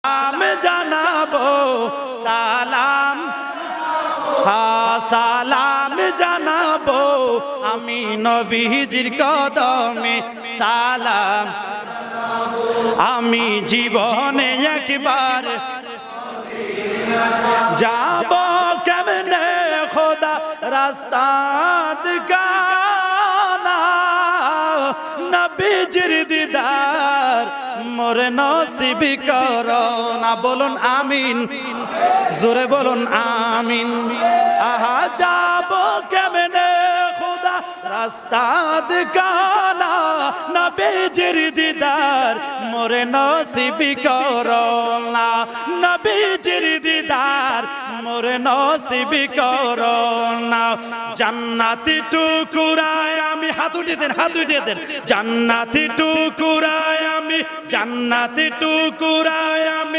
সালাম জানাবো সালাম, সালাম জানাবো আমি নবীজির কদমে সালাম। আমি জীবনে একবার যাব কেমনে খোদা রাস্তা দিখানা, নবীজির দিদার মোরে নসিব করো না। বলুন আমিন, জোরে বলুন আমিন। আহা যাব কেমনে খোদা রাস্তা দিখানা, নবীজির দিদার মোরে নসিব করো না, নবীজির দিদার মোরে নসিব করো না। জান্নাতি টুকুরায় আমি, হাত উঠিয়ে দেন, হাত উঠিয়ে দেন। জান্নাতি টুকুরায় আমি, জান্নাতি টুকুরায় আমি